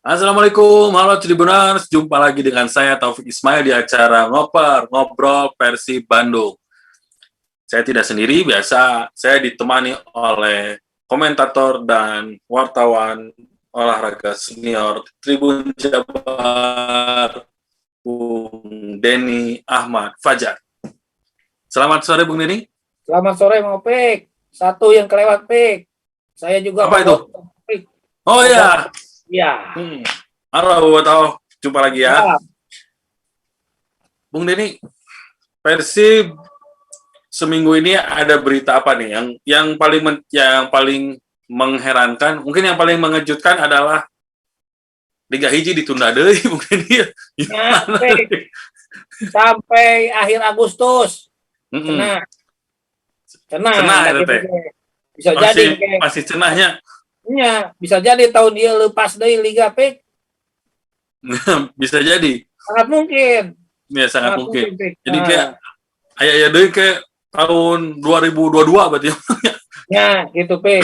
Assalamualaikum, halo Tribuners. Jumpa lagi dengan saya Taufik Ismail di acara Ngobrol Persib Bandung. Saya tidak sendiri, biasa saya ditemani oleh komentator dan wartawan olahraga senior Tribun Jabar, Bung Denny Ahmad Fajar. Selamat sore Bung Denny. Selamat sore Mau Pik. Satu yang kelewat Pik. Saya juga. Apa itu? Pik. Oh iya. Ya. Halo, tahu jumpa lagi ya. Bung Denny, Persib seminggu ini ada berita apa nih yang paling mengherankan, mungkin yang paling mengejutkan adalah Liga Hiji ditunda deui mungkin ya. Sampai akhir Agustus. Cenah itu teh. Bisa jadi masih cenahnya. Iya, bisa jadi tahun dia lepas dari Liga Pik. Bisa jadi. Sangat mungkin. Ya, sangat mungkin. Jadi kayak aya deui ke tahun 2022 berarti. Ya, gitu Pik.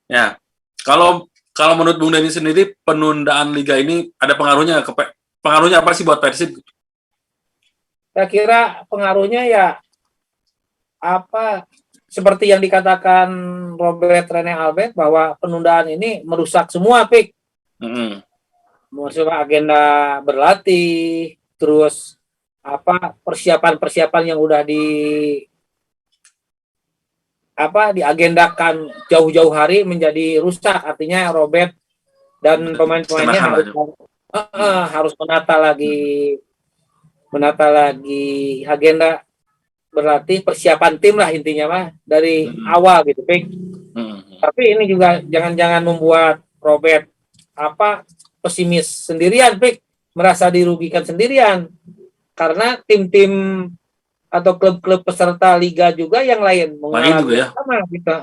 Ya. Kalau menurut Bung Denny sendiri, penundaan liga ini ada pengaruhnya pengaruhnya apa sih buat Persib? Saya kira pengaruhnya ya seperti yang dikatakan Robert Rene Albert bahwa penundaan ini merusak semua Pik. Merusak agenda berlatih, terus persiapan yang udah diagendakan jauh-jauh hari menjadi rusak. Artinya Robert dan pemain-pemainnya harus menata lagi agenda berlatih, persiapan tim lah intinya mah dari awal gitu Pik. Tapi ini juga jangan membuat Robert pesimis sendirian Pik, merasa dirugikan sendirian karena tim-tim atau klub-klub peserta liga juga yang lain mengalami sama gitu.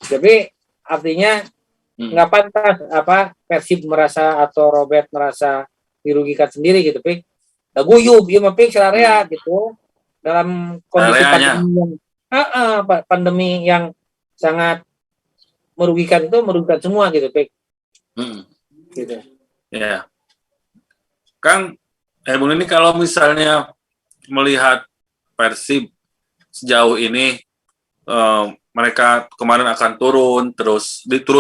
Jadi artinya nggak pantas Persib merasa atau Robert merasa dirugikan sendiri gitu Pik. Guyub ieu mah Pik sararea gitu. Dalam kondisi pandemi yang sangat merugikan semua gitu Pik. Gitu. Ya. Kang, Bung ini kalau misalnya melihat Persib sejauh ini, mereka kemarin akan turun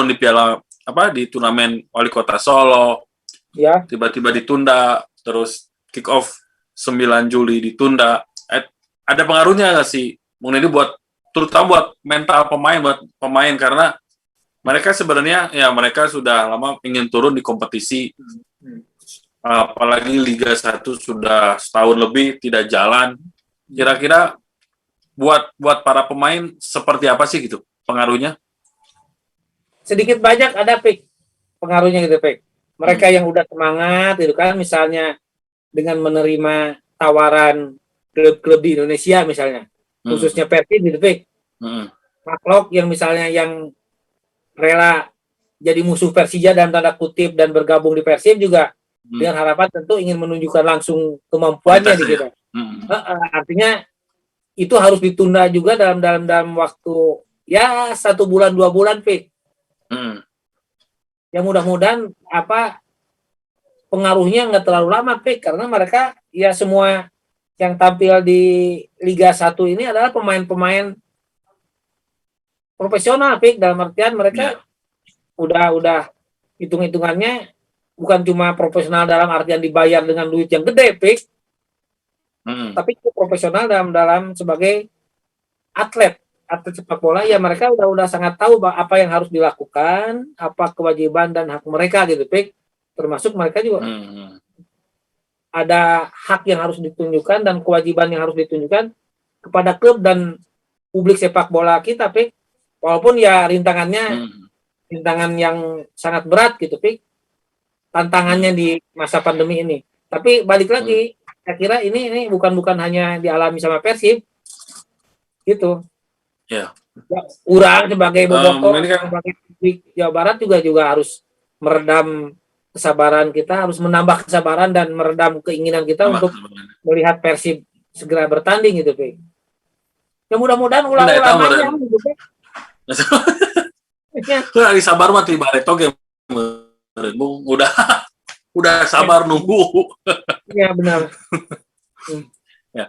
di piala di turnamen Wali Kota Solo. Ya. Tiba-tiba ditunda, terus kick off 9 Juli ditunda. Ada pengaruhnya nggak sih Bung Denny terutama buat mental pemain karena mereka sebenarnya mereka sudah lama ingin turun di kompetisi, apalagi Liga 1 sudah setahun lebih tidak jalan. Kira-kira buat para pemain seperti apa sih gitu pengaruhnya? Sedikit banyak ada Pik pengaruhnya gitu Pik. Mereka yang udah semangat gitu kan, misalnya dengan menerima tawaran klub-klub di Indonesia misalnya, khususnya Persib gitu Pik. Maklok yang misalnya yang rela jadi musuh Persija dalam tanda kutip dan bergabung di Persib juga dengan harapan tentu ingin menunjukkan langsung kemampuannya di kita. Artinya itu harus ditunda juga dalam waktu 1 bulan 2 bulan Pik. Ya mudah-mudahan pengaruhnya nggak terlalu lama Pik, karena mereka semua yang tampil di Liga 1 ini adalah pemain-pemain profesional Pik, dalam artian mereka udah hitung-hitungannya bukan cuma profesional dalam artian dibayar dengan duit yang gede Pik, tapi profesional dalam sebagai atlet sepak bola. Ya mereka udah sangat tahu apa yang harus dilakukan, apa kewajiban dan hak mereka gitu Pik, termasuk mereka juga ada hak yang harus ditunjukkan dan kewajiban yang harus ditunjukkan kepada klub dan publik sepak bola kita Pik, walaupun rintangan yang sangat berat gitu Pik, tantangannya di masa pandemi ini. Tapi balik lagi, saya kira ini bukan hanya dialami sama Persib gitu. Urang sebagai bobotoh, sebagai publik Jawa Barat juga harus meredam kesabaran kita, harus menambah kesabaran dan meredam keinginan kita untuk melihat Persib segera bertanding gitu Pik. Ya mudah-mudahan ulang-ulangannya gitu Pik. Lagi sabar mah tiba reto ge Bung udah sabar nunggu. Iya benar. Ya.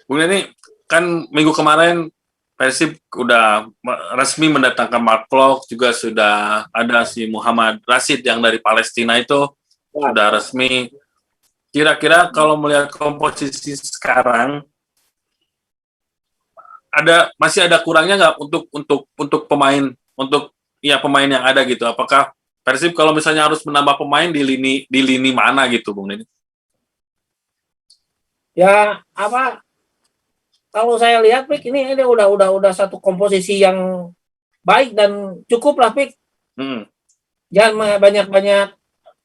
Bung ini kan minggu kemarin Persib udah resmi mendatangkan Mark Klok, juga sudah ada si Muhammad Rashid yang dari Palestina itu sudah resmi. Kira-kira kalau melihat komposisi sekarang masih ada kurangnya nggak untuk pemain pemain yang ada gitu? Apakah Persib kalau misalnya harus menambah pemain di lini mana gitu, Bung Neni? Ya apa? Kalau saya lihat, Pik, ini udah satu komposisi yang baik dan cukup lah, Pik. Jangan banyak-banyak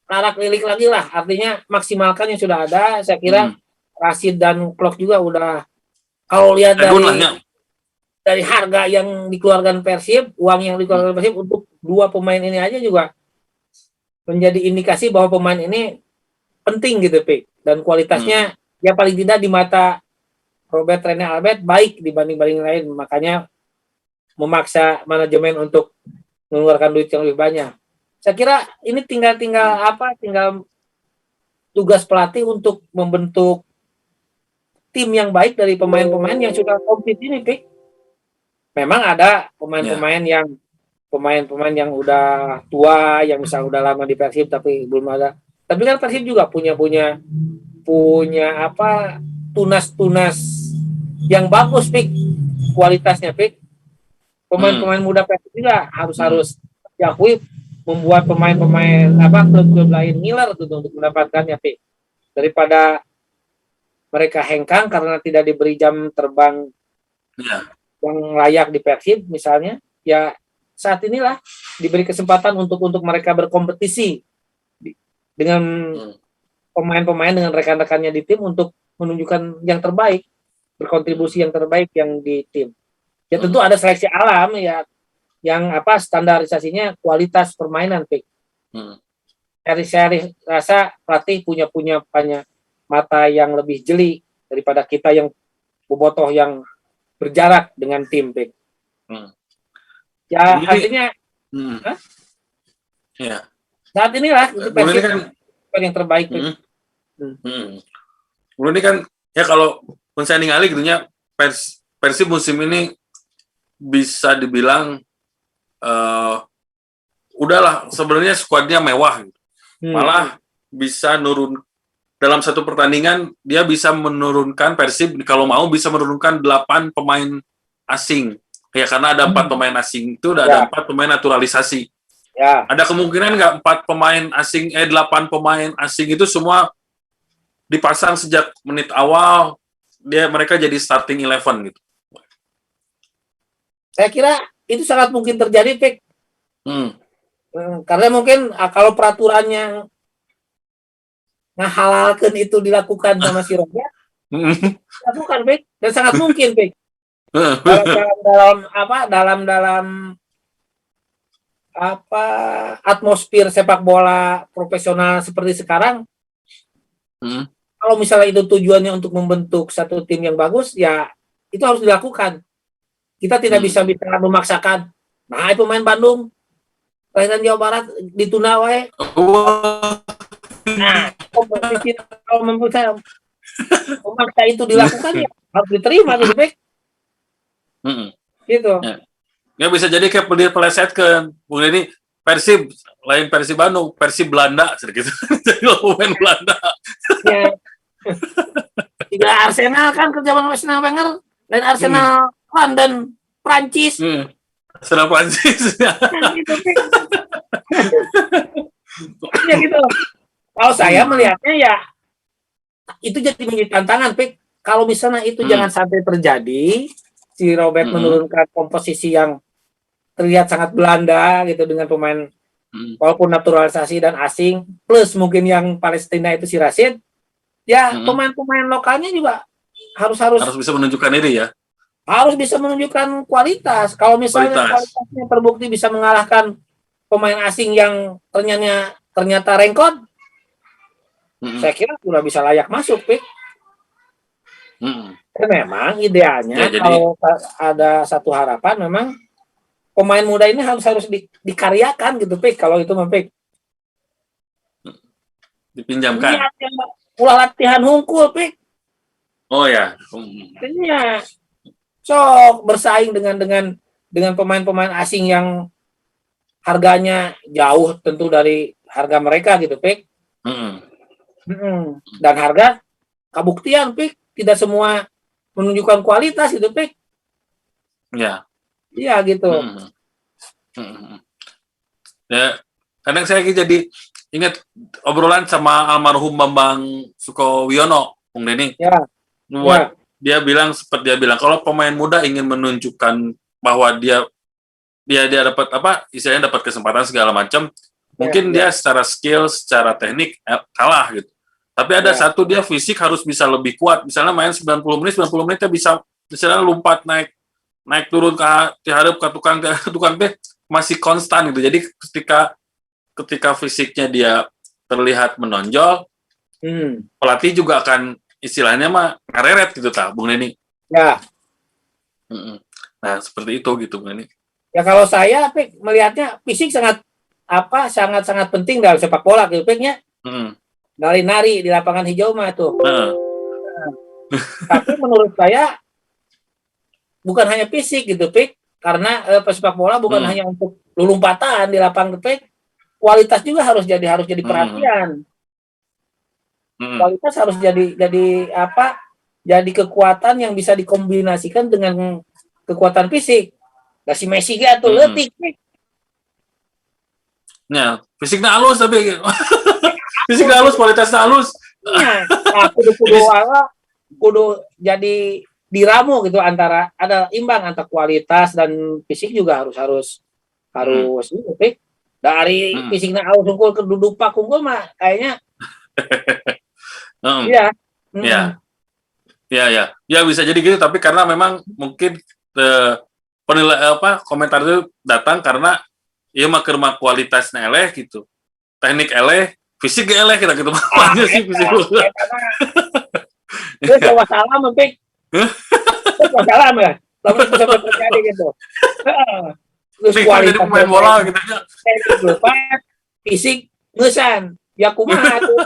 tarak lilik lagi lah. Artinya maksimalkan yang sudah ada. Saya kira Rashid dan Klok juga udah. Kalau lihat dari harga yang dikeluarkan Persib, uang yang dikeluarkan Persib untuk dua pemain ini aja juga menjadi indikasi bahwa pemain ini penting gitu, Pik. Dan kualitasnya ya paling tidak di mata Robert Rene Albert baik dibanding lain, makanya memaksa manajemen untuk mengeluarkan duit yang lebih banyak. Saya kira ini tinggal tugas pelatih untuk membentuk tim yang baik dari pemain-pemain yang sudah komplit ini, Pik. Memang ada pemain-pemain yang udah tua, yang misalnya udah lama di Persib tapi belum ada. Tapi kan Persib juga punya tunas yang bagus, Pik, kualitasnya, Pik. Pemain-pemain muda Persib juga harus diakui membuat pemain-pemain klub-klub lain ngiler gitu untuk mendapatkannya, Pik. Daripada mereka hengkang karena tidak diberi jam terbang yang layak di Persib misalnya, ya saat inilah diberi kesempatan untuk mereka berkompetisi dengan pemain-pemain dengan rekan-rekannya di tim untuk menunjukkan yang terbaik, berkontribusi yang terbaik yang di tim. Ya tentu ada seleksi alam ya, yang standarisasinya kualitas permainan, Pik. Saya rasa pelatih punya mata yang lebih jeli daripada kita yang bobotoh yang berjarak dengan tim, Pik. Ya jadi, artinya saat inilah itu Persib kan yang terbaik, Pik. Ini kan ya kalau saya ningali gitunya Persib musim ini bisa dibilang udahlah sebenarnya skuadnya mewah gitu. Malah bisa dalam satu pertandingan dia bisa menurunkan Persib kalau mau bisa menurunkan 8 pemain asing ya, karena ada 4 pemain asing itu ada 4 pemain naturalisasi. Ada kemungkinan nggak 8 pemain asing itu semua dipasang sejak menit awal mereka jadi starting 11 gitu? Saya kira itu sangat mungkin terjadi, Pik. Karena mungkin kalau peraturannya ngahalalkan itu dilakukan sama si Robert, lakukan, Pik, dan sangat mungkin, Pik. dalam atmosfer sepak bola profesional seperti sekarang, kalau misalnya itu tujuannya untuk membentuk satu tim yang bagus, ya itu harus dilakukan. Kita tidak bisa memaksakan. Nah, pemain Bandung, kelahiran Jawa Barat ditunda wae. Nah, kalau memaksa itu dilakukan ya harus diterima, gitu, Pik. Gitu. Ya bisa jadi kayak pelesetkan. Bung ini Persib lain Persib Bandung, Persib Belanda gitu. Jadi pemain Belanda. Ya. Tiga Arsenal kan kerja sama Arsenal Wenger, lain Arsenal London, Prancis. Arsenal Prancis. Gitu, ya gitu. Kalau saya melihatnya ya itu jadi menjadi tantangan, Pik. Kalau misalnya itu jangan sampai terjadi, si Robert menurunkan komposisi yang terlihat sangat Belanda gitu dengan pemain walaupun naturalisasi dan asing, plus mungkin yang Palestina itu si Rashid. Ya, pemain-pemain lokalnya juga harus bisa menunjukkan diri ya. Harus bisa menunjukkan kualitas. Kalau misalnya kualitasnya terbukti bisa mengalahkan pemain asing yang ternyata rengkot, saya kira sudah bisa layak masuk, Pik. Memang idealnya kalau ada satu harapan, memang pemain muda ini harus dikaryakan gitu, Pik. Kalau itu mah, Pik. Dipinjamkan. Iya, ulah latihan hungkul, Pik. Oh ya. Iya. Sok bersaing dengan pemain-pemain asing yang harganya jauh tentu dari harga mereka gitu, Pik. Dan harga kabuktian, Pik, tidak semua menunjukkan kualitas gitu, Pik. Ya. Iya gitu. Ya, kadang saya jadi ingat obrolan sama almarhum Bambang Sukowiono, Bung Denny. Ya. Buat dia bilang seperti dia bilang, kalau pemain muda ingin menunjukkan bahwa dia dapat apa, istilahnya dapat kesempatan segala macam, mungkin dia secara skill, secara teknik kalah gitu. Tapi ada satu, dia fisik harus bisa lebih kuat. Misalnya main 90 menit dia bisa misalnya lompat naik turun ke hadap ke tukang teh masih konstan gitu. Jadi ketika fisiknya dia terlihat menonjol, pelatih juga akan istilahnya mah ngareret gitu Bung Denny. Ya. Nah, seperti itu gitu Bung Denny. Ya kalau saya melihatnya fisik sangat penting dalam sepak bola gitu, Piknya. Nari-nari di lapangan hijau mah tuh. Tapi menurut saya bukan hanya fisik gitu, Pik, karena pesepak bola bukan hanya untuk lompatan di lapangan, Pik. Kualitas juga harus jadi perhatian. Kualitas harus jadi apa? Jadi kekuatan yang bisa dikombinasikan dengan kekuatan fisik. Nah, si Messi gitu leutik, Pik. Ya, fisiknya halus tapi fisiknya halus, kualitasnya halus. Iya, kudu jadi diramu gitu ada imbang antara kualitas dan fisik juga harus gitu, Pik. Dari fisiknya halus unggul ke duduk pak unggul mah kayaknya iya. Ya bisa jadi gitu, tapi karena memang mungkin komentar itu datang karena iya maker kualitasnya eleh gitu, teknik eleh, fisik eleh kita gitu makanya sih fisik. Itu coba salah Pik. Salah ya. Lalu bisa terjadi gitu. Terus kualitas pemain bola gitu ya. Fisik ngesan. Ya kumaha tuh.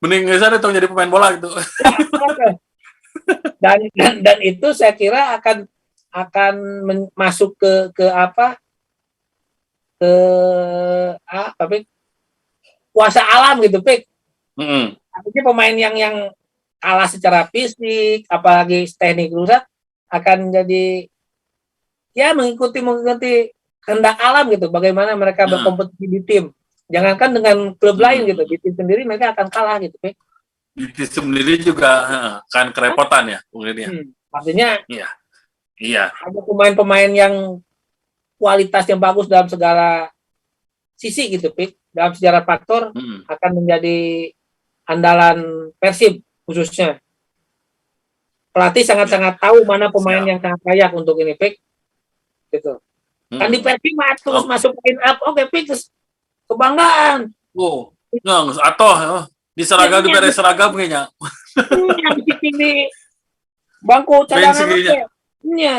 Mending ngesan itu jadi pemain bola gitu. Dan itu saya kira akan masuk ke apa? Pik, kuasa alam gitu, Pik. Artinya pemain yang kalah secara fisik, apalagi teknik rusak, akan jadi ya mengikuti kehendak alam gitu. Bagaimana mereka berkompetisi di tim. Jangankan dengan klub lain gitu, di tim sendiri mereka akan kalah gitu, Pik. Di tim sendiri juga akan kerepotan ya, mungkin. Artinya, iya. Ada pemain-pemain yang kualitasnya bagus dalam segala sisi gitu, Pik. Dalam sejarah faktor akan menjadi andalan Persib khususnya. Pelatih sangat-sangat tahu mana pemain yang sangat layak untuk ini, Pik. Gitu. Kan di Persib terus masuk line up, oke, Pik, kebanggaan. Oh, atau di seragam di beres seragam kayaknya. Di bangku cadangan aja. Iya.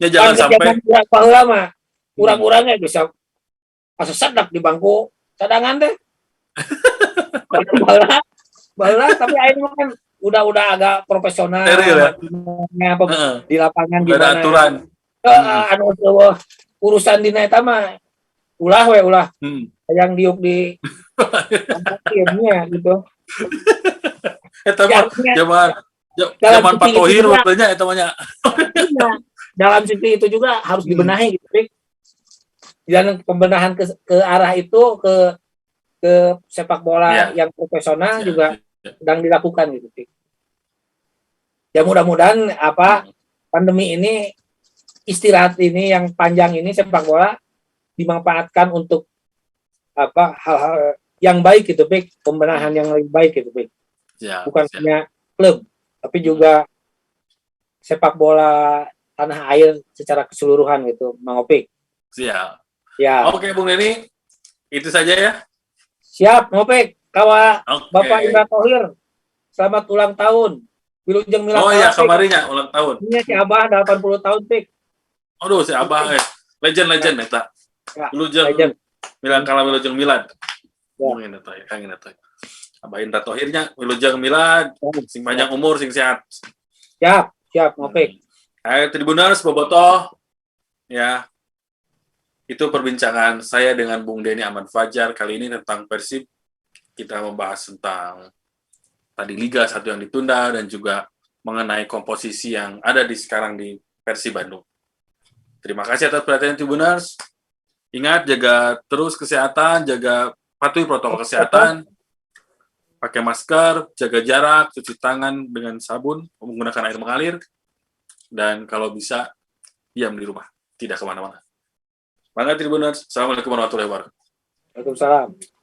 Ya jangan sampai lama kurang-kurangnya bisa pas sedap di bangku cadangan deh. Bala tapi akhirnya kan udah agak profesional di lapangan gimana aturan urusan di eta mah ulah yang diuk di timnya gitu. Eta mah zaman Pak Thohir waktunya eta mah. Dalam sisi itu juga harus dibenahi gitu, Pik. Dan pembenahan ke arah itu ke sepak bola yang profesional juga sedang dilakukan gitu, Pik. Ya mudah-mudahan pandemi ini, istirahat ini yang panjang ini sepak bola dimanfaatkan untuk hal-hal yang baik gitu, Pik. Pembenahan yang lebih baik gitu, Pik. Bukan hanya klub, tapi juga sepak bola tanah air secara keseluruhan gitu, Mang Opik. Siap. Ya. Oke, Bung Denny. Itu saja ya. Siap, Mang Opik. Bapak Indra Thohir. Selamat ulang tahun. Wilujeng Milan Oh iya, kalah, Pik. kamarinya ulang tahun. Ini si Abah 80 tahun, Pik. Aduh, si Abah legend eta. Ya, Wilujeng legend. Milan kalah Wilujeng Milan. Ya. Mungkin eta ya, kangen eta. Abah Indra Thohirnya Wilujeng Milan, sing panjang umur, sing sehat. Siap, Pik. Ayo Tribuners, bobotoh. Ya. Itu perbincangan saya dengan Bung Denny Ahmad Fajar kali ini tentang Persib. Kita membahas tentang tadi Liga 1 yang ditunda dan juga mengenai komposisi yang ada sekarang di Persib Bandung. Terima kasih atas perhatian Tribuners. Ingat, jaga terus kesehatan, patuhi protokol kesehatan, pakai masker, jaga jarak, cuci tangan dengan sabun, menggunakan air mengalir, dan kalau bisa, diam di rumah, tidak kemana-mana. Semangat Tribuners. Assalamualaikum warahmatullahi wabarakatuh. Waalaikumsalam.